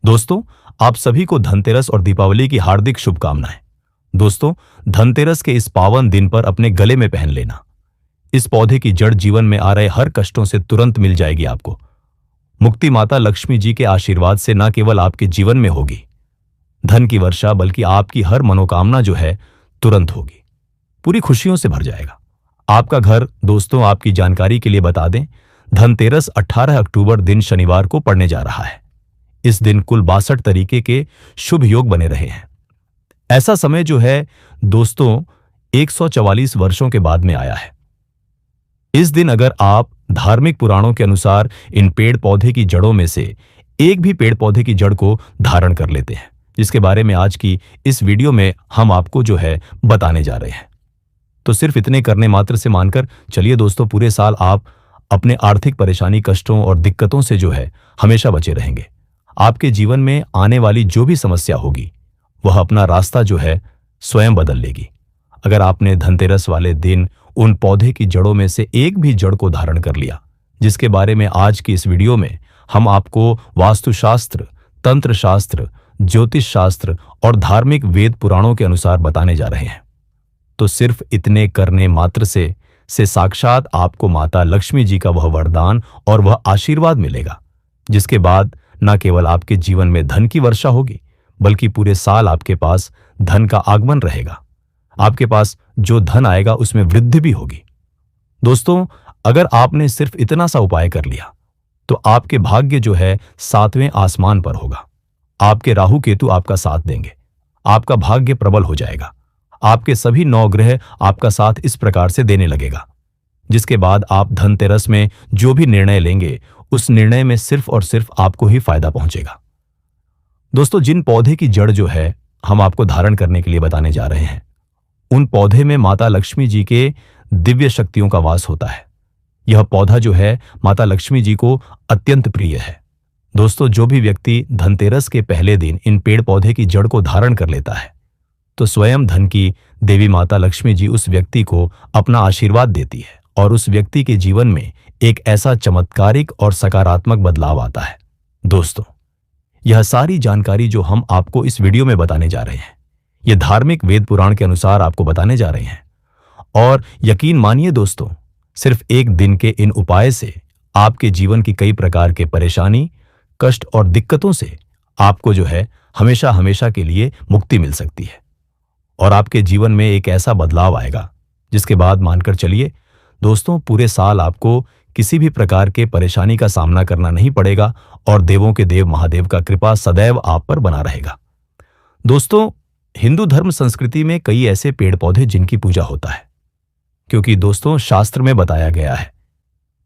दोस्तों, आप सभी को धनतेरस और दीपावली की हार्दिक शुभकामनाएं। दोस्तों, धनतेरस के इस पावन दिन पर अपने गले में पहन लेना। इस पौधे की जड़ जीवन में आ रहे हर कष्टों से तुरंत मिल जाएगी आपको। मुक्ति माता लक्ष्मी जी के आशीर्वाद से न केवल आपके जीवन में होगी धन की वर्षा, बल्कि आपकी हर मनोकामना जो है तुरंत होगी, पूरी खुशियों से भर जाएगा आपका घर। दोस्तों, आपकी जानकारी के लिए बता दें, धनतेरस 18 अक्टूबर दिन शनिवार को पड़ने जा रहा है। इस दिन कुल 62 तरीके के शुभ योग बने रहे हैं। ऐसा समय जो है दोस्तों 144 वर्षों के बाद में आया है। इस दिन अगर आप धार्मिक पुराणों के अनुसार इन पेड़ पौधे की जड़ों में से एक भी पेड़ पौधे की जड़ को धारण कर लेते हैं, जिसके बारे में आज की इस वीडियो में हम आपको जो है बताने जा रहे हैं, तो सिर्फ इतने करने मात्र से मानकर चलिए दोस्तों, पूरे साल आप अपने आर्थिक परेशानी, कष्टों और दिक्कतों से जो है हमेशा बचे रहेंगे। आपके जीवन में आने वाली जो भी समस्या होगी वह अपना रास्ता जो है स्वयं बदल लेगी। अगर आपने धनतेरस वाले दिन उन पौधे की जड़ों में से एक भी जड़ को धारण कर लिया, जिसके बारे में आज की इस वीडियो में हम आपको वास्तुशास्त्र, तंत्र शास्त्र, ज्योतिष शास्त्र और धार्मिक वेद पुराणों के अनुसार बताने जा रहे हैं, तो सिर्फ इतने करने मात्र से साक्षात आपको माता लक्ष्मी जी का वह वरदान और वह आशीर्वाद मिलेगा, जिसके बाद न केवल आपके जीवन में धन की वर्षा होगी, बल्कि पूरे साल आपके पास धन का आगमन रहेगा। आपके पास जो धन आएगा उसमें वृद्धि भी होगी। दोस्तों, अगर आपने सिर्फ इतना सा उपाय कर लिया तो आपके भाग्य जो है 7वें आसमान पर होगा। आपके राहु केतु आपका साथ देंगे, आपका भाग्य प्रबल हो जाएगा। आपके सभी 9 ग्रह आपका साथ इस प्रकार से देने लगेगा, जिसके बाद आप धनतेरस में जो भी निर्णय लेंगे उस निर्णय में सिर्फ और सिर्फ आपको ही फायदा पहुंचेगा। दोस्तों, जिन पौधे की जड़ जो है हम आपको धारण करने के लिए बताने जा रहे हैं, उन पौधे में माता लक्ष्मी जी के दिव्य शक्तियों का वास होता है। यह पौधा जो है माता लक्ष्मी जी को अत्यंत प्रिय है। दोस्तों, जो भी व्यक्ति धनतेरस के पहले दिन इन पेड़ पौधे की जड़ को धारण कर लेता है, तो स्वयं धन की देवी माता लक्ष्मी जी उस व्यक्ति को अपना आशीर्वाद देती है और उस व्यक्ति के जीवन में एक ऐसा चमत्कारिक और सकारात्मक बदलाव आता है। दोस्तों, यह सारी जानकारी जो हम आपको इस वीडियो में बताने जा रहे हैं, यह धार्मिक वेद पुराण के अनुसार आपको बताने जा रहे हैं। और यकीन मानिए दोस्तों, सिर्फ एक दिन के इन उपाय से आपके जीवन की कई प्रकार के परेशानी, कष्ट और दिक्कतों से आपको जो है हमेशा हमेशा के लिए मुक्ति मिल सकती है और आपके जीवन में एक ऐसा बदलाव आएगा, जिसके बाद मानकर चलिए दोस्तों, पूरे साल आपको किसी भी प्रकार के परेशानी का सामना करना नहीं पड़ेगा और देवों के देव महादेव का कृपा सदैव आप पर बना रहेगा। दोस्तों, हिंदू धर्म संस्कृति में कई ऐसे पेड़ पौधे जिनकी पूजा होता है, क्योंकि दोस्तों शास्त्र में बताया गया है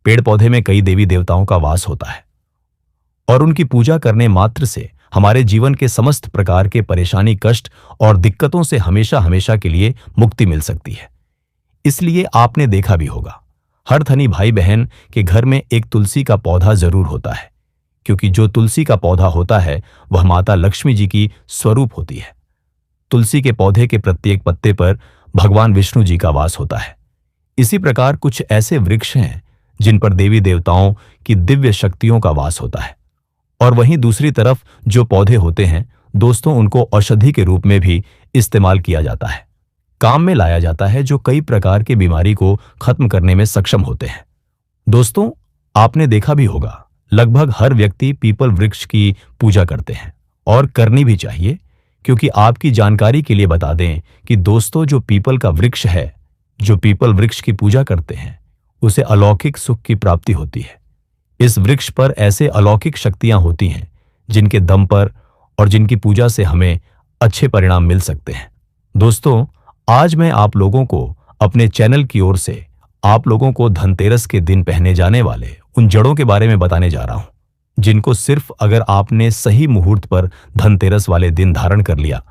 पेड़ पौधे में कई देवी देवताओं का वास होता है और उनकी पूजा करने मात्र से हमारे जीवन के समस्त प्रकार के परेशानी, कष्ट और दिक्कतों से हमेशा हमेशा के लिए मुक्ति मिल सकती है। इसलिए आपने देखा भी होगा, हर धनी भाई बहन के घर में एक तुलसी का पौधा जरूर होता है, क्योंकि जो तुलसी का पौधा होता है वह माता लक्ष्मी जी की स्वरूप होती है। तुलसी के पौधे के प्रत्येक पत्ते पर भगवान विष्णु जी का वास होता है। इसी प्रकार कुछ ऐसे वृक्ष हैं जिन पर देवी देवताओं की दिव्य शक्तियों का वास होता है, और वहीं दूसरी तरफ जो पौधे होते हैं दोस्तों, उनको औषधि के रूप में भी इस्तेमाल किया जाता है, काम में लाया जाता है, जो कई प्रकार की बीमारी को खत्म करने में सक्षम होते हैं। दोस्तों, आपने देखा भी होगा, लगभग हर व्यक्ति पीपल वृक्ष की पूजा करते हैं और करनी भी चाहिए, क्योंकि आपकी जानकारी के लिए बता दें कि दोस्तों, जो पीपल का वृक्ष है, जो पीपल वृक्ष की पूजा करते हैं, उसे अलौकिक सुख की प्राप्ति होती है। इस वृक्ष पर ऐसे अलौकिक शक्तियां होती हैं जिनके दम पर और जिनकी पूजा से हमें अच्छे परिणाम मिल सकते हैं। दोस्तों, आज मैं आप लोगों को अपने चैनल की ओर से आप लोगों को धनतेरस के दिन पहने जाने वाले उन जड़ों के बारे में बताने जा रहा हूं, जिनको सिर्फ अगर आपने सही मुहूर्त पर धनतेरस वाले दिन धारण कर लिया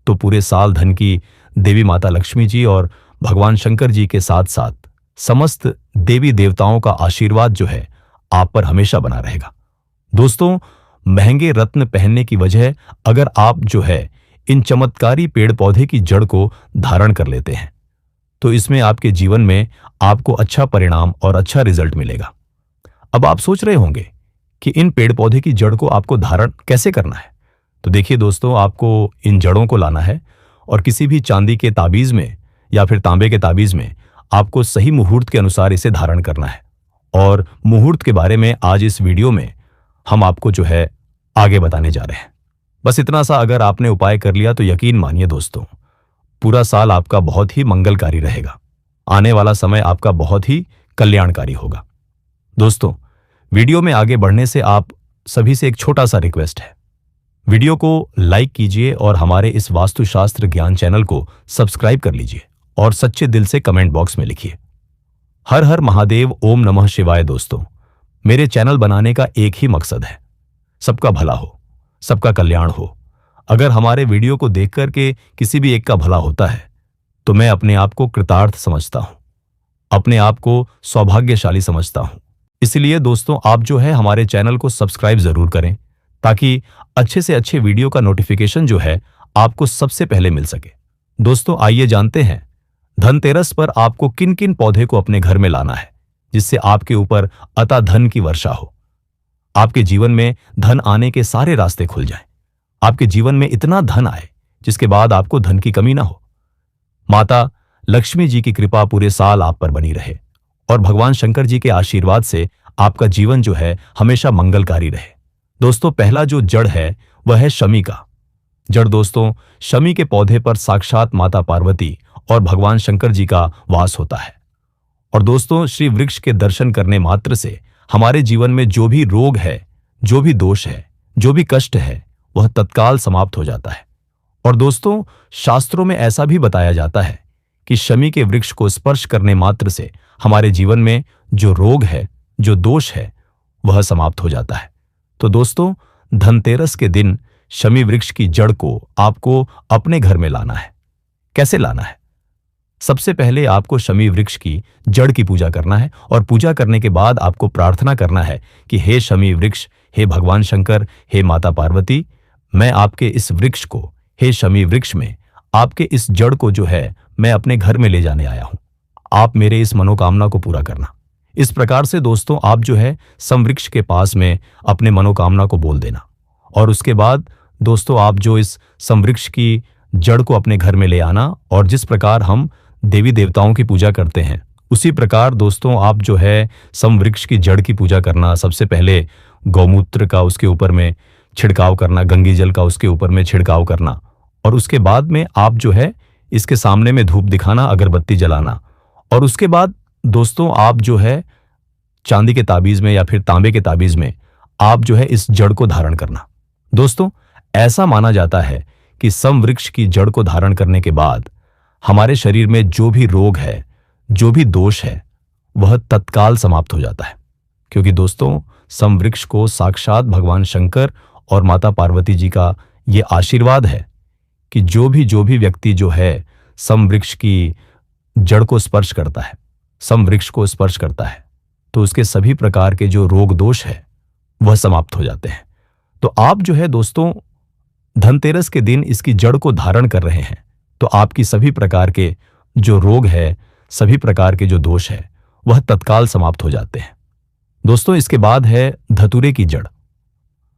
तो पूरे साल धन की देवी माता लक्ष्मी जी और भगवान शंकर जी के साथ साथ समस्त देवी देवताओं का आशीर्वाद जो है आप पर हमेशा बना रहेगा। दोस्तों, महंगे रत्न पहनने की वजह अगर आप जो है इन चमत्कारी पेड़ पौधे की जड़ को धारण कर लेते हैं, तो इसमें आपके जीवन में आपको अच्छा परिणाम और अच्छा रिजल्ट मिलेगा। अब आप सोच रहे होंगे कि इन पेड़ पौधे की जड़ को आपको धारण कैसे करना है, तो देखिए दोस्तों, आपको इन जड़ों को लाना है और किसी भी चांदी के ताबीज में या फिर तांबे के ताबीज में आपको सही मुहूर्त के अनुसार इसे धारण करना है। और मुहूर्त के बारे में आज इस वीडियो में हम आपको जो है आगे बताने जा रहे हैं। बस इतना सा अगर आपने उपाय कर लिया तो यकीन मानिए दोस्तों, पूरा साल आपका बहुत ही मंगलकारी रहेगा। आने वाला समय आपका बहुत ही कल्याणकारी होगा। दोस्तों, वीडियो में आगे बढ़ने से आप सभी से एक छोटा सा रिक्वेस्ट है, वीडियो को लाइक कीजिए और हमारे इस वास्तुशास्त्र ज्ञान चैनल को सब्सक्राइब कर लीजिए और सच्चे दिल से कमेंट बॉक्स में लिखिए हर हर महादेव, ओम नमः शिवाय। दोस्तों, मेरे चैनल बनाने का एक ही मकसद है, सबका भला हो, सबका कल्याण हो। अगर हमारे वीडियो को देख करके किसी भी एक का भला होता है तो मैं अपने आप को कृतार्थ समझता हूं, अपने आप को सौभाग्यशाली समझता हूं। इसलिए दोस्तों, आप जो है हमारे चैनल को सब्सक्राइब जरूर करें ताकि अच्छे से अच्छे वीडियो का नोटिफिकेशन जो है आपको सबसे पहले मिल सके। दोस्तों, आइए जानते हैं धनतेरस पर आपको किन किन पौधे को अपने घर में लाना है जिससे आपके ऊपर अता धन की वर्षा हो, आपके जीवन में धन आने के सारे रास्ते खुल जाएं, आपके जीवन में इतना धन आए जिसके बाद आपको धन की कमी ना हो। माता लक्ष्मी जी की कृपा पूरे साल आप पर बनी रहे और भगवान शंकर जी के आशीर्वाद से आपका जीवन जो है हमेशा मंगलकारी रहे। दोस्तों, पहला जो जड़ है वह है शमी का जड़। दोस्तों, शमी के पौधे पर साक्षात माता पार्वती और भगवान शंकर जी का वास होता है। और दोस्तों, श्री वृक्ष के दर्शन करने मात्र से हमारे जीवन में जो भी रोग है, जो भी दोष है, जो भी कष्ट है, वह तत्काल समाप्त हो जाता है। और दोस्तों, शास्त्रों में ऐसा भी बताया जाता है कि शमी के वृक्ष को स्पर्श करने मात्र से हमारे जीवन में जो रोग है, जो दोष है, वह समाप्त हो जाता है। तो दोस्तों, धनतेरस के दिन शमी वृक्ष की जड़ को आपको अपने घर में लाना है। कैसे लाना है? सबसे पहले आपको शमी वृक्ष की जड़ की पूजा करना है और पूजा करने के बाद आपको प्रार्थना करना है कि हे शमी वृक्ष, हे भगवान शंकर, हे माता पार्वती, मैं आपके इस वृक्ष को, हे शमी वृक्ष में आपके इस जड़ को जो है मैं अपने घर में ले जाने आया हूं। आप मेरे इस मनोकामना को पूरा करना। इस प्रकार से दोस्तों, आप जो है समवृक्ष के पास में अपने मनोकामना को बोल देना और उसके बाद दोस्तों, आप जो इस समवृक्ष की जड़ को अपने घर में ले आना और जिस प्रकार हम देवी देवताओं की पूजा करते हैं उसी प्रकार दोस्तों, आप जो है समवृक्ष की जड़ की पूजा करना। सबसे पहले गौमूत्र का उसके ऊपर में छिड़काव करना, गंगे जल का उसके ऊपर में छिड़काव करना और उसके बाद में आप जो है इसके सामने में धूप दिखाना, अगरबत्ती जलाना। और उसके बाद दोस्तों, आप जो है चांदी के ताबीज में या फिर तांबे के ताबीज में आप जो है इस जड़ को धारण करना। दोस्तों, ऐसा माना जाता है कि समवृक्ष की जड़ को धारण करने के बाद हमारे शरीर में जो भी रोग है, जो भी दोष है, वह तत्काल समाप्त हो जाता है। क्योंकि दोस्तों, समवृक्ष को साक्षात भगवान शंकर और माता पार्वती जी का ये आशीर्वाद है कि जो भी व्यक्ति जो है समवृक्ष की जड़ को स्पर्श करता है, समवृक्ष को स्पर्श करता है, तो उसके सभी प्रकार के जो रोग दोष है वह समाप्त हो जाते हैं। तो आप जो है दोस्तों धनतेरस के दिन इसकी जड़ को धारण कर रहे हैं तो आपकी सभी प्रकार के जो रोग है, सभी प्रकार के जो दोष है, वह तत्काल समाप्त हो जाते हैं। दोस्तों, इसके बाद है धतूरे की जड़।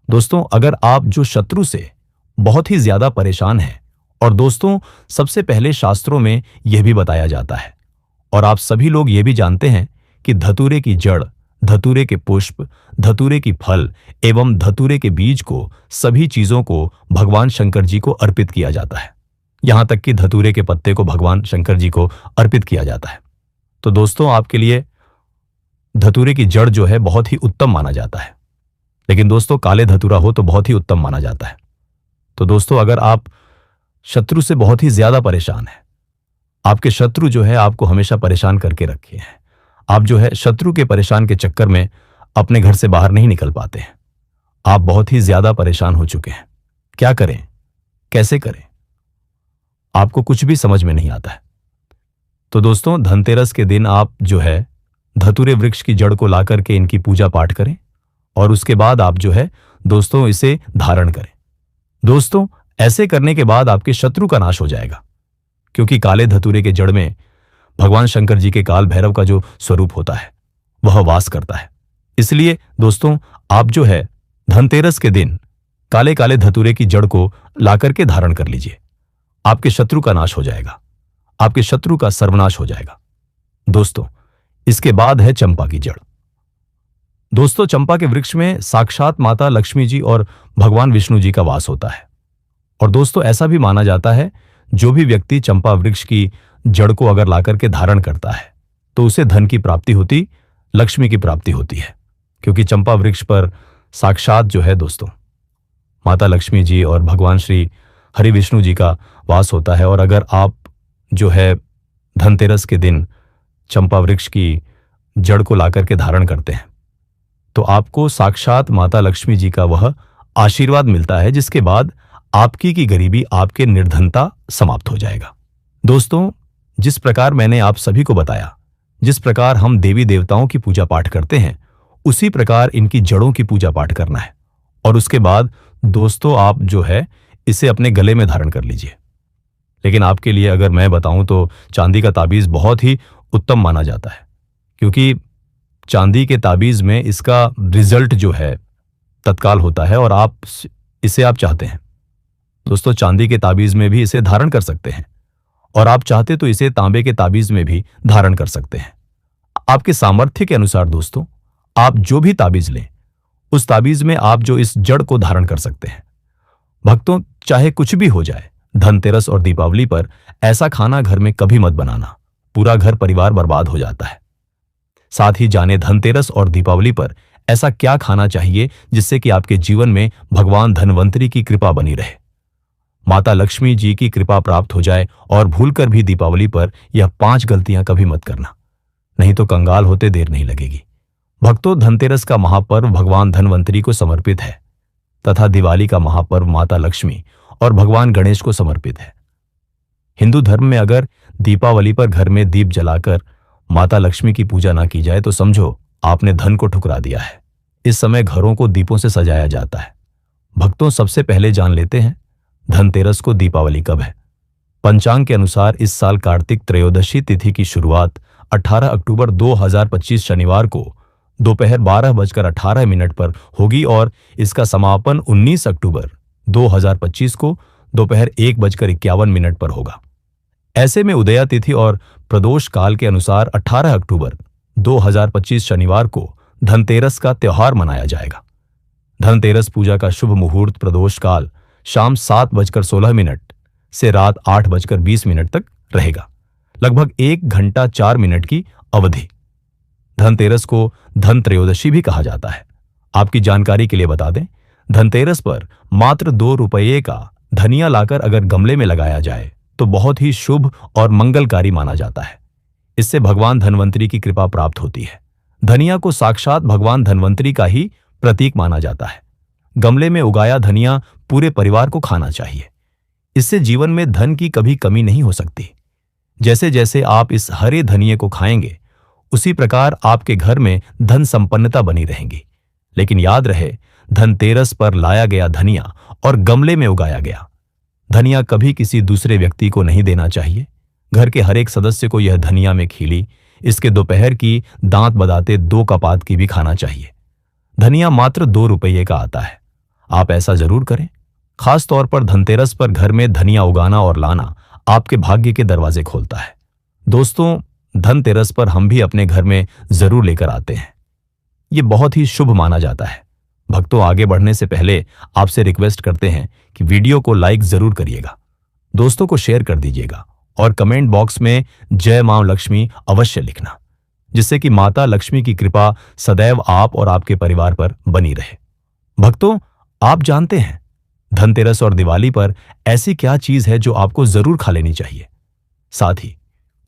दोस्तों, अगर आप जो शत्रु से बहुत ही ज्यादा परेशान हैं, और दोस्तों सबसे पहले शास्त्रों में यह भी बताया जाता है और आप सभी लोग ये भी जानते हैं कि धतूरे की जड़, धतूरे के पुष्प, धतूरे की फल एवं धतूरे के बीज को, सभी चीजों को भगवान शंकर जी को अर्पित किया जाता है। यहां तक कि धतूरे के पत्ते को भगवान शंकर जी को अर्पित किया जाता है। तो दोस्तों, आपके लिए धतूरे की जड़ जो है बहुत ही उत्तम माना जाता है, लेकिन दोस्तों काले धतूरा हो तो बहुत ही उत्तम माना जाता है। तो दोस्तों, अगर आप शत्रु से बहुत ही ज्यादा परेशान हैं, आपके शत्रु जो है आपको हमेशा परेशान करके रखे हैं, आप जो है शत्रु के परेशान के चक्कर में अपने घर से बाहर नहीं निकल पाते हैं, आप बहुत ही ज्यादा परेशान हो चुके हैं, क्या करें, कैसे करें, आपको कुछ भी समझ में नहीं आता है। तो दोस्तों, धनतेरस के दिन आप जो है धतूरे वृक्ष की जड़ को ला करके इनकी पूजा पाठ करें और उसके बाद आप जो है दोस्तों इसे धारण करें। दोस्तों, ऐसे करने के बाद आपके शत्रु का नाश हो जाएगा, क्योंकि काले धतूरे के जड़ में भगवान शंकर जी के काल भैरव का जो स्वरूप होता है वह वास करता है। इसलिए दोस्तों, आप जो है धनतेरस के दिन काले काले धतूरे की जड़ को लाकर के धारण कर लीजिए। आपके शत्रु का नाश हो जाएगा, आपके शत्रु का सर्वनाश हो जाएगा। दोस्तों, इसके बाद है चंपा की जड़। दोस्तों, चंपा के वृक्ष में साक्षात माता लक्ष्मी जी और भगवान विष्णु जी का वास होता है। और दोस्तों, ऐसा भी माना जाता है जो भी व्यक्ति चंपा वृक्ष की जड़ को अगर लाकर के धारण करता है तो उसे धन की प्राप्ति होती, लक्ष्मी की प्राप्ति होती है। क्योंकि चंपा वृक्ष पर साक्षात जो है दोस्तों माता लक्ष्मी जी और भगवान श्री हरि विष्णु जी का वास होता है। और अगर आप जो है धनतेरस के दिन चंपा वृक्ष की जड़ को लाकर के धारण करते हैं तो आपको साक्षात माता लक्ष्मी जी का वह आशीर्वाद मिलता है, जिसके बाद आपकी की गरीबी, आपके निर्धनता समाप्त हो जाएगा। दोस्तों, जिस प्रकार मैंने आप सभी को बताया, जिस प्रकार हम देवी देवताओं की पूजा पाठ करते हैं, उसी प्रकार इनकी जड़ों की पूजा पाठ करना है। और उसके बाद दोस्तों आप जो है इसे अपने गले में धारण कर लीजिए। लेकिन आपके लिए अगर मैं बताऊं तो चांदी का ताबीज बहुत ही उत्तम माना जाता है, क्योंकि चांदी के ताबीज में इसका रिजल्ट जो है तत्काल होता है और इसे आप चाहते हैं। दोस्तों, चांदी के ताबीज में भी इसे धारण कर सकते हैं और आप चाहते तो इसे तांबे के ताबीज में भी धारण कर सकते हैं। आपके सामर्थ्य के अनुसार दोस्तों आप जो भी ताबीज लें, उस ताबीज में आप जो इस जड़ को धारण कर सकते हैं। भक्तों, चाहे कुछ भी हो जाए, धनतेरस और दीपावली पर ऐसा खाना घर में कभी मत बनाना, पूरा घर परिवार बर्बाद हो जाता है। साथ ही जाने धनतेरस और दीपावली पर ऐसा क्या खाना चाहिए जिससे कि आपके जीवन में भगवान धनवंतरी की कृपा बनी रहे, माता लक्ष्मी जी की कृपा प्राप्त हो जाए। और भूलकर भी दीपावली पर यह 5 गलतियां कभी मत करना, नहीं तो कंगाल होते देर नहीं लगेगी। भक्तों, धनतेरस का महापर्व भगवान धनवंतरी को समर्पित है तथा दिवाली का महापर्व माता लक्ष्मी और भगवान गणेश को समर्पित है। हिंदू धर्म में अगर दीपावली पर घर में दीप जलाकर माता लक्ष्मी की पूजा ना की जाए तो समझो आपने धन को ठुकरा दिया है। इस समय घरों को दीपों से सजाया जाता है। भक्तों, सबसे पहले जान लेते हैं धनतेरस को दीपावली कब है। पंचांग के अनुसार इस साल कार्तिक त्रयोदशी तिथि की शुरुआत 18 अक्टूबर 2025 शनिवार को दोपहर 12:18 पर होगी और इसका समापन 19 अक्टूबर 2025 को दोपहर 1:51 पर होगा। ऐसे में उदया तिथि और प्रदोष काल के अनुसार 18 अक्टूबर 2025 शनिवार को धनतेरस का त्योहार मनाया जाएगा। धनतेरस पूजा का शुभ मुहूर्त प्रदोष काल शाम 7:16 से रात 8:20 तक रहेगा, लगभग 1 घंटा 4 मिनट की अवधि। धनतेरस को धन त्रयोदशी भी कहा जाता है। आपकी जानकारी के लिए बता दें, धनतेरस पर मात्र 2 रुपये का धनिया लाकर अगर गमले में लगाया जाए तो बहुत ही शुभ और मंगलकारी माना जाता है। इससे भगवान धनवंतरी की कृपा प्राप्त होती है। धनिया को साक्षात भगवान धनवंतरी का ही प्रतीक माना जाता है। गमले में उगाया धनिया पूरे परिवार को खाना चाहिए। इससे जीवन में धन की कभी कमी नहीं हो सकती। जैसे जैसे आप इस हरे धनिये को खाएंगे, उसी प्रकार आपके घर में धन संपन्नता बनी रहेगी। लेकिन याद रहे, धनतेरस पर लाया गया धनिया और गमले में उगाया गया धनिया कभी किसी दूसरे व्यक्ति को नहीं देना चाहिए। घर के हर एक सदस्य को यह धनिया में खिली इसके दोपहर की दांत बदाते 2 कपात की भी खाना चाहिए। धनिया मात्र 2 रुपये का आता है। आप ऐसा जरूर करें। खास तौर पर धनतेरस पर घर में धनिया उगाना और लाना आपके भाग्य के दरवाजे खोलता है। दोस्तों, धनतेरस पर हम भी अपने घर में जरूर लेकर आते हैं। ये बहुत ही शुभ माना जाता है। भक्तों, आगे बढ़ने से पहले आपसे रिक्वेस्ट करते हैं कि वीडियो को लाइक जरूर करिएगा, दोस्तों को शेयर कर दीजिएगा और कमेंट बॉक्स में जय मां लक्ष्मी अवश्य लिखना, जिससे कि माता लक्ष्मी की कृपा सदैव आप और आपके परिवार पर बनी रहे। भक्तों, आप जानते हैं धनतेरस और दिवाली पर ऐसी क्या चीज है जो आपको जरूर खा लेनी चाहिए। साथ ही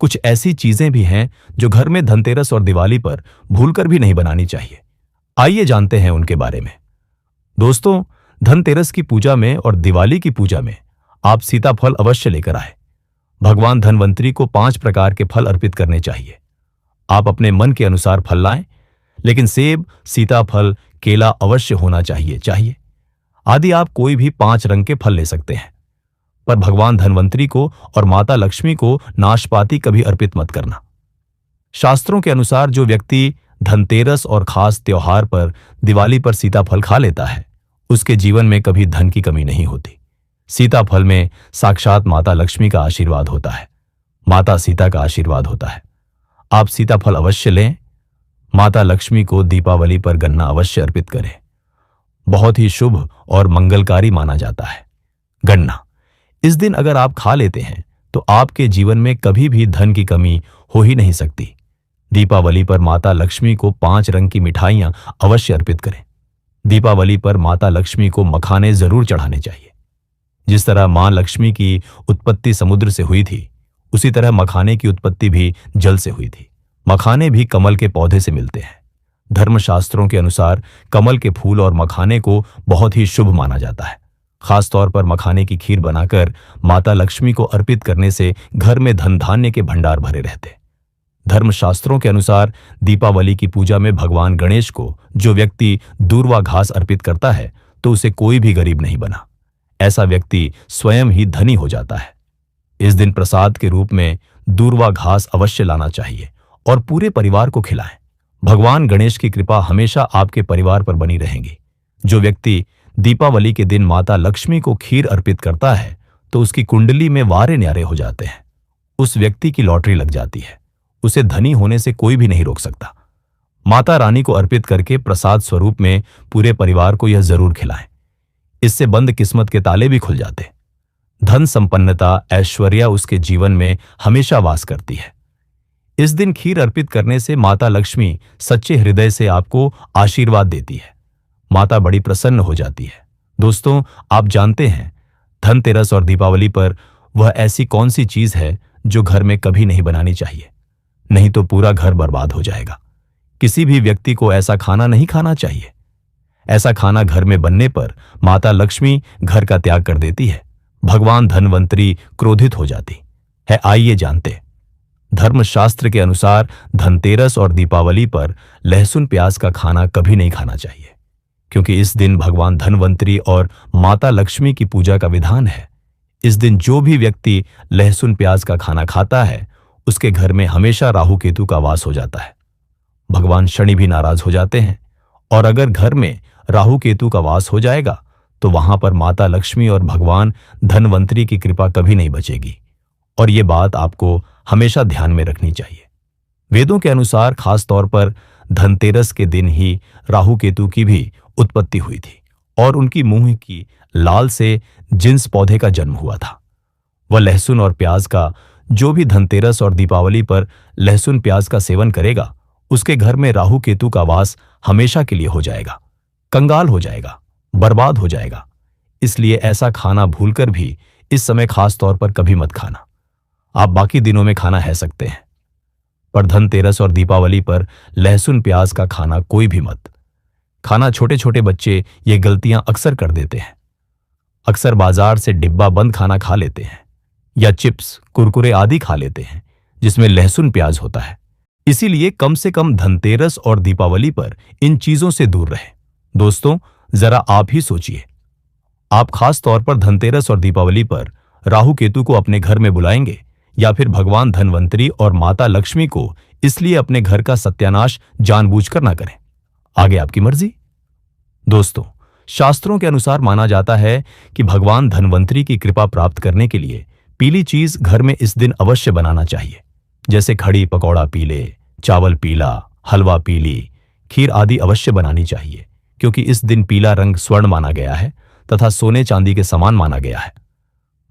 कुछ ऐसी चीजें भी हैं जो घर में धनतेरस और दिवाली पर भूलकर भी नहीं बनानी चाहिए। आइए जानते हैं उनके बारे में। दोस्तों, धनतेरस की पूजा में और दिवाली की पूजा में आप सीताफल अवश्य लेकर आए। भगवान धनवंतरी को 5 प्रकार के फल अर्पित करने चाहिए। आप अपने मन के अनुसार फल लाएं, लेकिन सेब, सीताफल, केला अवश्य होना चाहिए। आदि आप कोई भी 5 रंग के फल ले सकते हैं, पर भगवान धनवंतरी को और माता लक्ष्मी को नाशपाती कभी अर्पित मत करना। शास्त्रों के अनुसार जो व्यक्ति धनतेरस और खास त्योहार पर दिवाली पर सीताफल खा लेता है, उसके जीवन में कभी धन की कमी नहीं होती। सीताफल में साक्षात माता लक्ष्मी का आशीर्वाद होता है, माता सीता का आशीर्वाद होता है। आप सीताफल अवश्य लें। माता लक्ष्मी को दीपावली पर गन्ना अवश्य अर्पित करें। बहुत ही शुभ और मंगलकारी माना जाता है गन्ना। इस दिन अगर आप खा लेते हैं तो आपके जीवन में कभी भी धन की कमी हो ही नहीं सकती। दीपावली पर माता लक्ष्मी को 5 रंग की मिठाइयां अवश्य अर्पित करें। दीपावली पर माता लक्ष्मी को मखाने जरूर चढ़ाने चाहिए। जिस तरह मां लक्ष्मी की उत्पत्ति समुद्र से हुई थी, उसी तरह मखाने की उत्पत्ति भी जल से हुई थी। मखाने भी कमल के पौधे से मिलते हैं। धर्मशास्त्रों के अनुसार कमल के फूल और मखाने को बहुत ही शुभ माना जाता है। खासतौर पर मखाने की खीर बनाकर माता लक्ष्मी को अर्पित करने से घर में धन धान्य के भंडार भरे रहते। धर्मशास्त्रों के अनुसार दीपावली की पूजा में भगवान गणेश को जो व्यक्ति दूर्वा घास अर्पित करता है तो उसे कोई भी गरीब नहीं बना। ऐसा व्यक्ति स्वयं ही धनी हो जाता है। इस दिन प्रसाद के रूप में दूर्वा घास अवश्य लाना चाहिए और पूरे परिवार को खिलाएं। भगवान गणेश की कृपा हमेशा आपके परिवार पर बनी रहेगी। जो व्यक्ति दीपावली के दिन माता लक्ष्मी को खीर अर्पित करता है तो उसकी कुंडली में वारे न्यारे हो जाते हैं। उस व्यक्ति की लॉटरी लग जाती है। उसे धनी होने से कोई भी नहीं रोक सकता। माता रानी को अर्पित करके प्रसाद स्वरूप में पूरे परिवार को यह जरूर खिलाएं। इससे बंद किस्मत के ताले भी खुल जाते। धन संपन्नता, ऐश्वर्य उसके जीवन में हमेशा वास करती है। इस दिन खीर अर्पित करने से माता लक्ष्मी सच्चे हृदय से आपको आशीर्वाद देती है। माता बड़ी प्रसन्न हो जाती है। दोस्तों, आप जानते हैं धनतेरस और दीपावली पर वह ऐसी कौन सी चीज है जो घर में कभी नहीं बनानी चाहिए, नहीं तो पूरा घर बर्बाद हो जाएगा। किसी भी व्यक्ति को ऐसा खाना नहीं खाना चाहिए। ऐसा खाना घर में बनने पर माता लक्ष्मी घर का त्याग कर देती है। भगवान धनवंतरी क्रोधित हो जाती है। आइए जानते। धर्मशास्त्र के अनुसार धनतेरस और दीपावली पर लहसुन प्याज का खाना कभी नहीं खाना चाहिए, क्योंकि इस दिन भगवान धनवंतरी और माता लक्ष्मी की पूजा का विधान है। इस दिन जो भी व्यक्ति लहसुन प्याज का खाना खाता है उसके घर में हमेशा राहु केतु का वास हो जाता है। भगवान शनि भी नाराज हो जाते हैं और अगर घर में राहु केतु का वास हो जाएगा तो वहां पर माता लक्ष्मी और भगवान धनवंतरी की कृपा कभी नहीं बचेगी। और ये बात आपको हमेशा ध्यान में रखनी चाहिए। वेदों के अनुसार खास तौर पर धनतेरस के दिन ही राहु केतु की भी उत्पत्ति हुई थी और उनकी मुंह की लाल से जिन्स पौधे का जन्म हुआ था। वह लहसुन और प्याज का जो भी धनतेरस और दीपावली पर लहसुन प्याज का सेवन करेगा उसके घर में राहु केतु का वास हमेशा के लिए हो जाएगा, कंगाल हो जाएगा, बर्बाद हो जाएगा। इसलिए ऐसा खाना भूलकर भी इस समय खास तौर पर कभी मत खाना। आप बाकी दिनों में खाना है सकते हैं, पर धनतेरस और दीपावली पर लहसुन प्याज का खाना कोई भी मत खाना। छोटे छोटे बच्चे ये गलतियां अक्सर कर देते हैं। अक्सर बाजार से डिब्बा बंद खाना खा लेते हैं या चिप्स, कुरकुरे आदि खा लेते हैं जिसमें लहसुन प्याज होता है। इसीलिए कम से कम धनतेरस और दीपावली पर इन चीजों से दूर रहें। दोस्तों, जरा आप ही सोचिए, आप खास तौर पर धनतेरस और दीपावली पर राहु केतु को अपने घर में बुलाएंगे या फिर भगवान धनवंतरी और माता लक्ष्मी को इसलिए अपने घर का सत्यानाश जानबूझकर ना करें। आगे आपकी मर्जी। दोस्तों, शास्त्रों के अनुसार माना जाता है कि भगवान धनवंतरी की कृपा प्राप्त करने के लिए पीली चीज घर में इस दिन अवश्य बनाना चाहिए, जैसे खड़ी पकौड़ा पीले, चावल पीला, हलवा पीली, खीर आदि अवश्य बनानी चाहिए, क्योंकि इस दिन पीला रंग स्वर्ण माना गया है तथा सोने चांदी के समान माना गया है।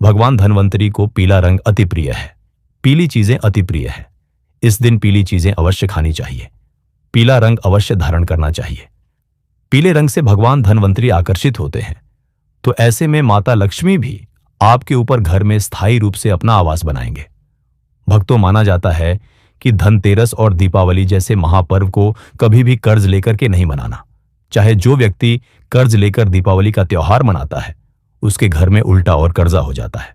भगवान धनवंतरी को पीला रंग अति प्रिय है, पीली चीजें अति प्रिय है। इस दिन पीली चीजें अवश्य खानी चाहिए, पीला रंग अवश्य धारण करना चाहिए। पीले रंग से भगवान धनवंतरी आकर्षित होते हैं, तो ऐसे में माता लक्ष्मी भी आपके ऊपर घर में स्थायी रूप से अपना आवास बनाएंगे। भक्तों, माना जाता है कि धनतेरस और दीपावली जैसे महापर्व को कभी भी कर्ज लेकर के नहीं मनाना। चाहे जो व्यक्ति कर्ज लेकर दीपावली का त्योहार मनाता है उसके घर में उल्टा और कर्जा हो जाता है।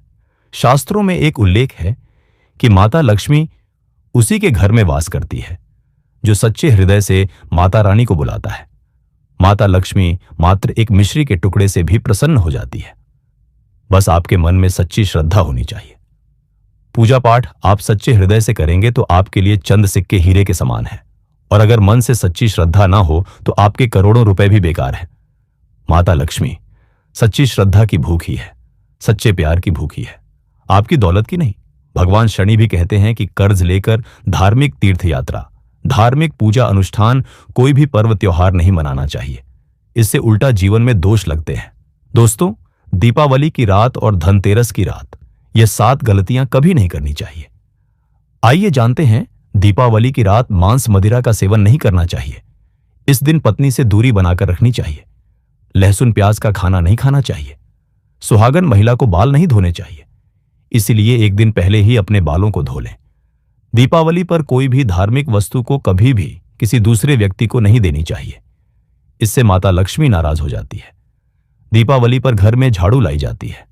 शास्त्रों में एक उल्लेख है कि माता लक्ष्मी उसी के घर में वास करती है जो सच्चे हृदय से माता रानी को बुलाता है। माता लक्ष्मी मात्र एक मिश्री के टुकड़े से भी प्रसन्न हो जाती है। बस आपके मन में सच्ची श्रद्धा होनी चाहिए। पूजा पाठ आप सच्चे हृदय से करेंगे तो आपके लिए चंद सिक्के हीरे के समान है, और अगर मन से सच्ची श्रद्धा ना हो तो आपके करोड़ों रुपए भी बेकार है। माता लक्ष्मी सच्ची श्रद्धा की भूखी है, सच्चे प्यार की भूखी है, आपकी दौलत की नहीं। भगवान शनि भी कहते हैं कि कर्ज लेकर धार्मिक तीर्थ यात्रा, धार्मिक पूजा अनुष्ठान, कोई भी पर्व त्योहार नहीं मनाना चाहिए। इससे उल्टा जीवन में दोष लगते हैं। दोस्तों, दीपावली की रात और धनतेरस की रात, ये 7 गलतियां कभी नहीं करनी चाहिए। आइए जानते हैं। दीपावली की रात मांस मदिरा का सेवन नहीं करना चाहिए। इस दिन पत्नी से दूरी बनाकर रखनी चाहिए। लहसुन प्याज का खाना नहीं खाना चाहिए। सुहागन महिला को बाल नहीं धोने चाहिए, इसीलिए एक दिन पहले ही अपने बालों को धो लें। दीपावली पर कोई भी धार्मिक वस्तु को कभी भी किसी दूसरे व्यक्ति को नहीं देनी चाहिए, इससे माता लक्ष्मी नाराज हो जाती है। दीपावली पर घर में झाड़ू लाई जाती है,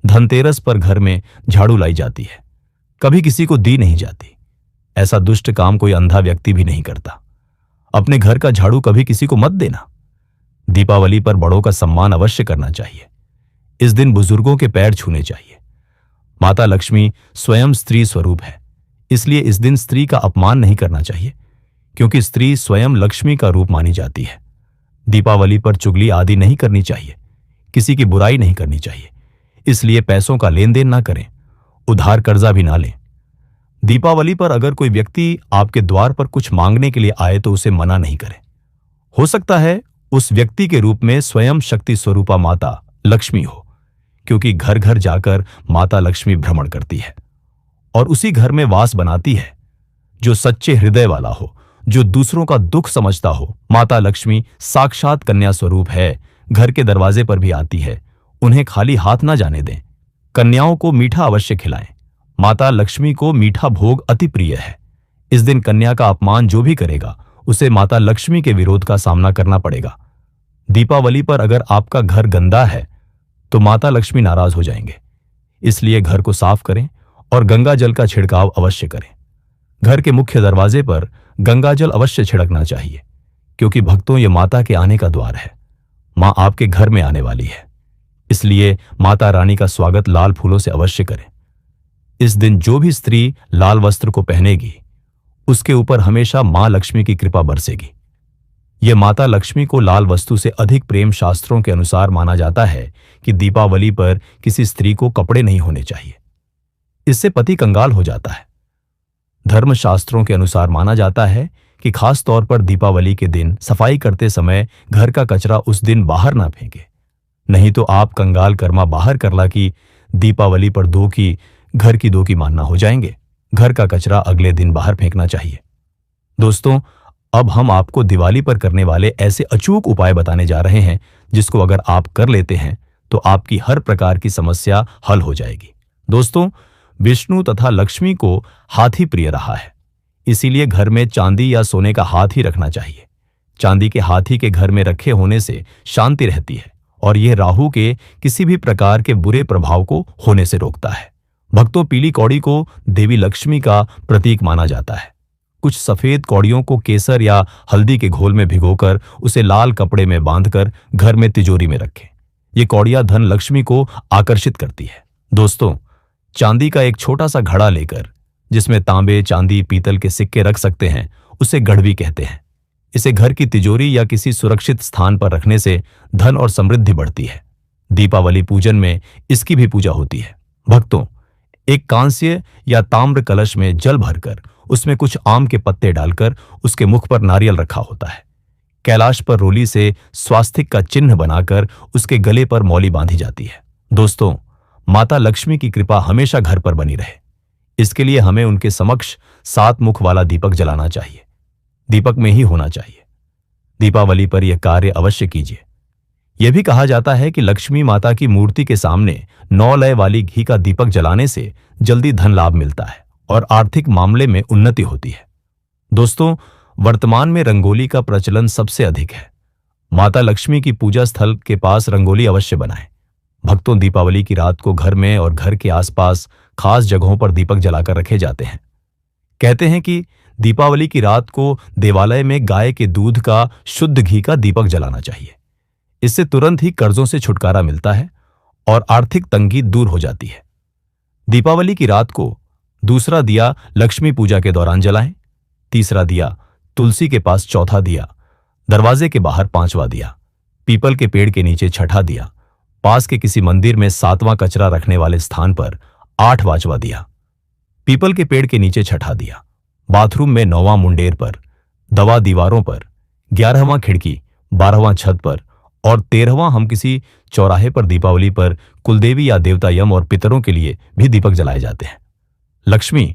धनतेरस पर घर में झाड़ू लाई जाती है, कभी किसी को दी नहीं जाती। ऐसा दुष्ट काम कोई अंधा व्यक्ति भी नहीं करता। अपने घर का झाड़ू कभी किसी को मत देना। दीपावली पर बड़ों का सम्मान अवश्य करना चाहिए। इस दिन बुजुर्गों के पैर छूने चाहिए। माता लक्ष्मी स्वयं स्त्री स्वरूप है, इसलिए इस दिन स्त्री का अपमान नहीं करना चाहिए, क्योंकि स्त्री स्वयं लक्ष्मी का रूप मानी जाती है। दीपावली पर चुगली आदि नहीं करनी चाहिए, किसी की बुराई नहीं करनी चाहिए, इसलिए पैसों का लेन देन ना करें, उधार कर्जा भी ना लें। दीपावली पर अगर कोई व्यक्ति आपके द्वार पर कुछ मांगने के लिए आए तो उसे मना नहीं करें। हो सकता है उस व्यक्ति के रूप में स्वयं शक्ति स्वरूपा माता लक्ष्मी हो, क्योंकि घर घर जाकर माता लक्ष्मी भ्रमण करती है और उसी घर में वास बनाती है। जो सच्चे हृदय वाला हो, जो दूसरों का दुख समझता हो, माता लक्ष्मी साक्षात कन्या स्वरूप है, घर के दरवाजे पर भी आती है। उन्हें खाली हाथ ना जाने दें। कन्याओं को मीठा अवश्य खिलाएं। माता लक्ष्मी को मीठा भोग अति प्रिय है। इस दिन कन्या का अपमान जो भी करेगा उसे माता लक्ष्मी के विरोध का सामना करना पड़ेगा। दीपावली पर अगर आपका घर गंदा है तो माता लक्ष्मी नाराज हो जाएंगे, इसलिए घर को साफ करें और गंगा जल का छिड़काव अवश्य करें। घर के मुख्य दरवाजे पर गंगा जल अवश्य छिड़कना चाहिए, क्योंकि भक्तों, ये माता के आने का द्वार है। मां आपके घर में आने वाली है, इसलिए माता रानी का स्वागत लाल फूलों से अवश्य करें। इस दिन जो भी स्त्री लाल वस्त्र को पहनेगी उसके ऊपर हमेशा मां लक्ष्मी की कृपा बरसेगी। यह माता लक्ष्मी को लाल वस्तु से अधिक प्रेम शास्त्रों के अनुसार माना जाता है कि दीपावली पर किसी स्त्री को कपड़े नहीं होने चाहिए, इससे पति कंगाल हो जाता है। धर्मशास्त्रों के अनुसार माना जाता है कि खास तौर पर दीपावली के दिन सफाई करते समय घर का कचरा उस दिन बाहर ना फेंके, नहीं तो आप कंगाल कर्मा बाहर करला की दीपावली पर दो की घर की दो की मानना हो जाएंगे। घर का कचरा अगले दिन बाहर फेंकना चाहिए। दोस्तों, अब हम आपको दिवाली पर करने वाले ऐसे अचूक उपाय बताने जा रहे हैं जिसको अगर आप कर लेते हैं तो आपकी हर प्रकार की समस्या हल हो जाएगी। दोस्तों, विष्णु तथा लक्ष्मी को हाथी प्रिय रहा है, इसीलिए घर में चांदी या सोने का हाथ ही रखना चाहिए। चांदी के हाथी के घर में रखे होने से शांति रहती है और यह राहु के किसी भी प्रकार के बुरे प्रभाव को होने से रोकता है। भक्तों, पीली कौड़ी को देवी लक्ष्मी का प्रतीक माना जाता है। कुछ सफेद कौड़ियों को केसर या हल्दी के घोल में भिगोकर उसे लाल कपड़े में बांधकर घर में तिजोरी में रखें। ये कौड़ियां धन लक्ष्मी को आकर्षित करती है। दोस्तों, चांदी का एक छोटा सा घड़ा लेकर जिसमें तांबे, चांदी, पीतल के सिक्के रख सकते हैं, उसे गड़बी कहते हैं। इसे घर की तिजोरी या किसी सुरक्षित स्थान पर रखने से धन और समृद्धि बढ़ती है। दीपावली पूजन में इसकी भी पूजा होती है। भक्तों, एक कांस्य या ताम्र कलश में जल भरकर उसमें कुछ आम के पत्ते डालकर उसके मुख पर नारियल रखा होता है। कैलाश पर रोली से स्वास्तिक का चिन्ह बनाकर उसके गले पर मौली बांधी जाती है। दोस्तों, माता लक्ष्मी की कृपा हमेशा घर पर बनी रहे, इसके लिए हमें उनके समक्ष 7 मुख वाला दीपक जलाना चाहिए। दीपक में ही होना चाहिए। दीपावली पर यह कार्य अवश्य कीजिए। यह भी कहा जाता है कि लक्ष्मी माता की मूर्ति के सामने 9 लय वाली घी का दीपक जलाने से जल्दी धन लाभ मिलता है और आर्थिक मामले में उन्नति होती है। दोस्तों, वर्तमान में रंगोली का प्रचलन सबसे अधिक है। माता लक्ष्मी की पूजा स्थल के पास रंगोली अवश्य बनाएं। भक्तों, दीपावली की रात को घर में और घर के आसपास खास जगहों पर दीपक जलाकर रखे जाते हैं। कहते हैं कि दीपावली की रात को देवालय में गाय के दूध का शुद्ध घी का दीपक जलाना चाहिए। इससे तुरंत ही कर्जों से छुटकारा मिलता है और आर्थिक तंगी दूर हो जाती है। दीपावली की रात को दूसरा दिया लक्ष्मी पूजा के दौरान जलाएं, तीसरा दिया तुलसी के पास, चौथा दिया दरवाजे के बाहर, 5वां दिया पीपल के पेड़ के नीचे छठा दिया, पास के किसी मंदिर में 7वां कचरा रखने वाले स्थान पर 8वां दिया, पीपल के पेड़ के नीचे छठा दिया, बाथरूम में 9वां मुंडेर पर, दवा दीवारों पर, 11वां खिड़की, 12वां छत पर और 13वां हम किसी चौराहे पर दीपावली पर कुलदेवी या देवता यम और पितरों के लिए भी दीपक जलाए जाते हैं। लक्ष्मी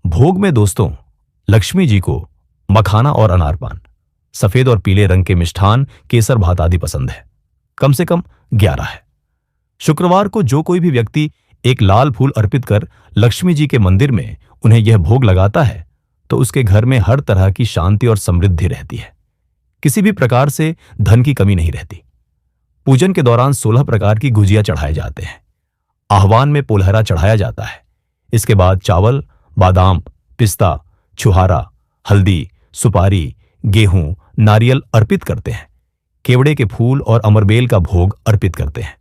भोग में दोस्तों, लक्ष्मी जी को मखाना और अनारपान, सफेद और पीले रंग के मिष्ठान, केसर भात आदि पसंद है। कम से कम 11 है। शुक्रवार को जो कोई भी व्यक्ति एक लाल फूल अर्पित कर लक्ष्मी जी के मंदिर में उन्हें यह भोग लगाता है तो उसके घर में हर तरह की शांति और समृद्धि रहती है। किसी भी प्रकार से धन की कमी नहीं रहती। पूजन के दौरान 16 प्रकार की गुजिया चढ़ाए जाते हैं। आह्वान में पोलहरा चढ़ाया जाता है। इसके बाद चावल, बादाम, पिस्ता, छुहारा, हल्दी, सुपारी, गेहूं, नारियल अर्पित करते हैं। केवड़े के फूल और अमरबेल का भोग अर्पित करते हैं।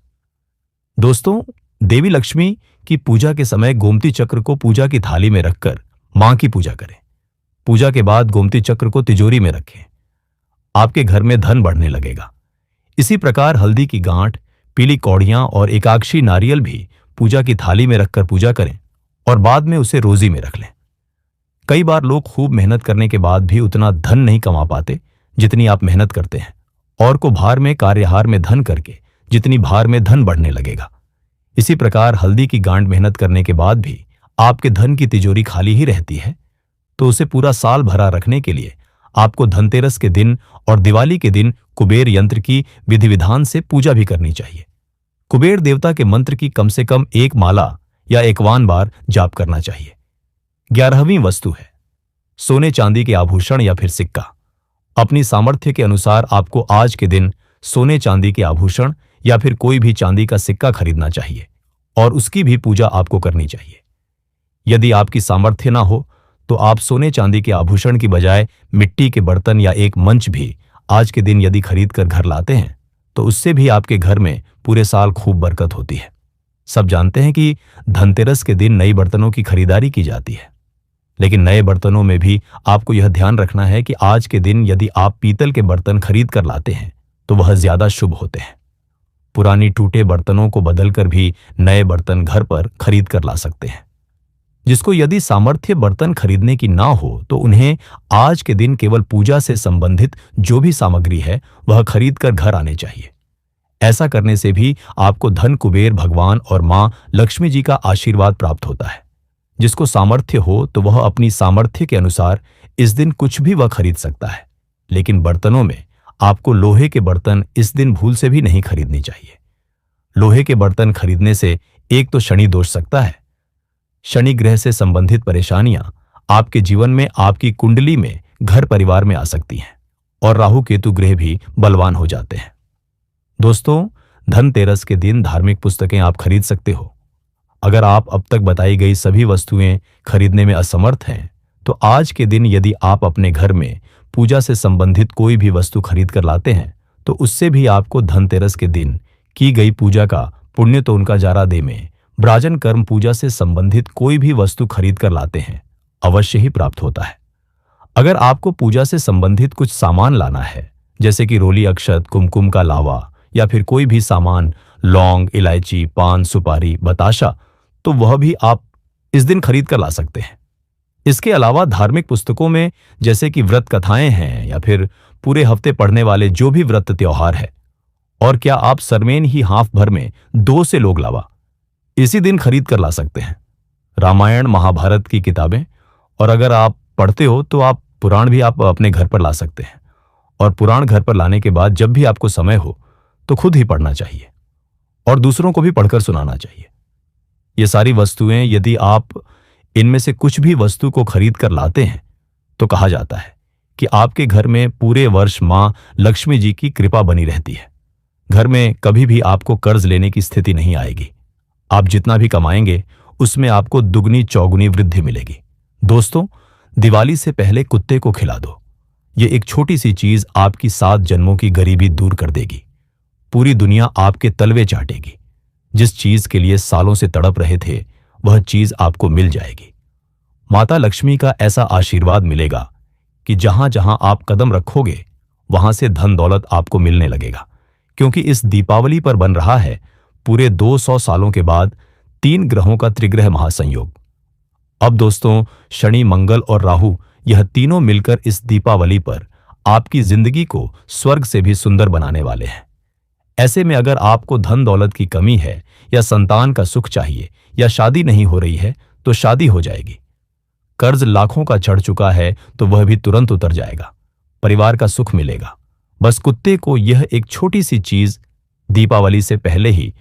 दोस्तों, देवी लक्ष्मी की पूजा के समय गोमती चक्र को पूजा की थाली में रखकर मां की पूजा करें। पूजा के बाद गोमती चक्र को तिजोरी में रखें। आपके घर में धन बढ़ने लगेगा। इसी प्रकार हल्दी की गांठ, पीली कौड़ियां और एकाक्षी नारियल भी पूजा की थाली में रखकर पूजा करें और बाद में उसे रोजी में रख लें। कई बार लोग खूब मेहनत करने के बाद भी उतना धन नहीं कमा पाते जितनी आप मेहनत करते हैं। और को भार में कार्यहार में धन करके जितनी भार में धन बढ़ने लगेगा। इसी प्रकार हल्दी की गांठ मेहनत करने के बाद भी आपके धन की तिजोरी खाली ही रहती है तो उसे पूरा साल भरा रखने के लिए आपको धनतेरस के दिन और दिवाली के दिन कुबेर यंत्र की विधि विधान से पूजा भी करनी चाहिए। कुबेर देवता के मंत्र की कम से कम 1 माला या 51 बार जाप करना चाहिए। 11वीं वस्तु है सोने चांदी के आभूषण या फिर सिक्का। अपनी सामर्थ्य के अनुसार आपको आज के दिन सोने चांदी के आभूषण या फिर कोई भी चांदी का सिक्का खरीदना चाहिए और उसकी भी पूजा आपको करनी चाहिए। यदि आपकी सामर्थ्य ना हो तो आप सोने चांदी के आभूषण की बजाय मिट्टी के बर्तन या एक मंच भी आज के दिन यदि खरीद कर घर लाते हैं तो उससे भी आपके घर में पूरे साल खूब बरकत होती है। सब जानते हैं कि धनतेरस के दिन नई बर्तनों की खरीदारी की जाती है, लेकिन नए बर्तनों में भी आपको यह ध्यान रखना है कि आज के दिन यदि आप पीतल के बर्तन खरीद कर लाते हैं तो वह ज्यादा शुभ होते हैं। पुरानी टूटे बर्तनों को बदलकर भी नए बर्तन घर पर खरीद कर ला सकते हैं। जिसको यदि सामर्थ्य बर्तन खरीदने की ना हो तो उन्हें आज के दिन केवल पूजा से संबंधित जो भी सामग्री है वह खरीद कर घर आने चाहिए। ऐसा करने से भी आपको धन कुबेर भगवान और मां लक्ष्मी जी का आशीर्वाद प्राप्त होता है। जिसको सामर्थ्य हो तो वह अपनी सामर्थ्य के अनुसार इस दिन कुछ भी वह खरीद सकता है, लेकिन बर्तनों में आपको लोहे के बर्तन इस दिन भूल से भी नहीं खरीदनी चाहिए। लोहे के बर्तन खरीदने से एक तो शनि दोष सकता है। शनि ग्रह से संबंधित परेशानियां आपके जीवन में, आपकी कुंडली में, घर परिवार में आ सकती हैं और राहु केतु ग्रह भी बलवान हो जाते हैं। दोस्तों, धनतेरस के दिन धार्मिक पुस्तकें आप खरीद सकते हो। अगर आप अब तक बताई गई सभी वस्तुएं खरीदने में असमर्थ हैं तो आज के दिन यदि आप अपने घर में पूजा से संबंधित कोई भी वस्तु खरीद कर लाते हैं तो उससे भी आपको धनतेरस के दिन की गई पूजा का पुण्य तो उनका जारा दे में ब्राजन कर्म पूजा से संबंधित कोई भी वस्तु खरीद कर लाते हैं अवश्य ही प्राप्त होता है। अगर आपको पूजा से संबंधित कुछ सामान लाना है जैसे कि रोली अक्षत, कुमकुम का लावा या फिर कोई भी सामान, लौंग, इलायची, पान, सुपारी, बताशा, तो वह भी आप इस दिन खरीद कर ला सकते हैं। इसके अलावा धार्मिक पुस्तकों में जैसे कि व्रत कथाएं हैं या फिर पूरे हफ्ते पढ़ने वाले जो भी व्रत त्योहार है, और क्या आप सरमेन ही हाफ भर में 2 से लोग लावा इसी दिन खरीद कर ला सकते हैं। रामायण महाभारत की किताबें, और अगर आप पढ़ते हो तो आप पुराण भी आप अपने घर पर ला सकते हैं। और पुराण घर पर लाने के बाद जब भी आपको समय हो तो खुद ही पढ़ना चाहिए और दूसरों को भी पढ़कर सुनाना चाहिए। ये सारी वस्तुएं यदि आप इनमें से कुछ भी वस्तु को खरीद कर लाते हैं तो कहा जाता है कि आपके घर में पूरे वर्ष मां लक्ष्मी जी की कृपा बनी रहती है। घर में कभी भी आपको कर्ज लेने की स्थिति नहीं आएगी। आप जितना भी कमाएंगे उसमें आपको दुगनी चौगुनी वृद्धि मिलेगी। दोस्तों, दिवाली से पहले कुत्ते को खिला दो। ये एक छोटी सी चीज आपकी 7 जन्मों की गरीबी दूर कर देगी। पूरी दुनिया आपके तलवे चाटेगी। जिस चीज के लिए सालों से तड़प रहे थे वह चीज आपको मिल जाएगी। माता लक्ष्मी का ऐसा आशीर्वाद मिलेगा कि जहां जहां आप कदम रखोगे वहां से धन दौलत आपको मिलने लगेगा, क्योंकि इस दीपावली पर बन रहा है पूरे 200 सालों के बाद 3 ग्रहों का त्रिग्रह महासंयोग। अब दोस्तों, शनि, मंगल और राहु, यह तीनों मिलकर इस दीपावली पर आपकी जिंदगी को स्वर्ग से भी सुंदर बनाने वाले हैं। ऐसे में अगर आपको धन दौलत की कमी है, या संतान का सुख चाहिए, या शादी नहीं हो रही है, तो शादी हो जाएगी। कर्ज लाखों का चढ़ चुका है तो वह भी तुरंत उतर जाएगा। परिवार का सुख मिलेगा। बस कुत्ते को यह एक छोटी सी चीज दीपावली से पहले ही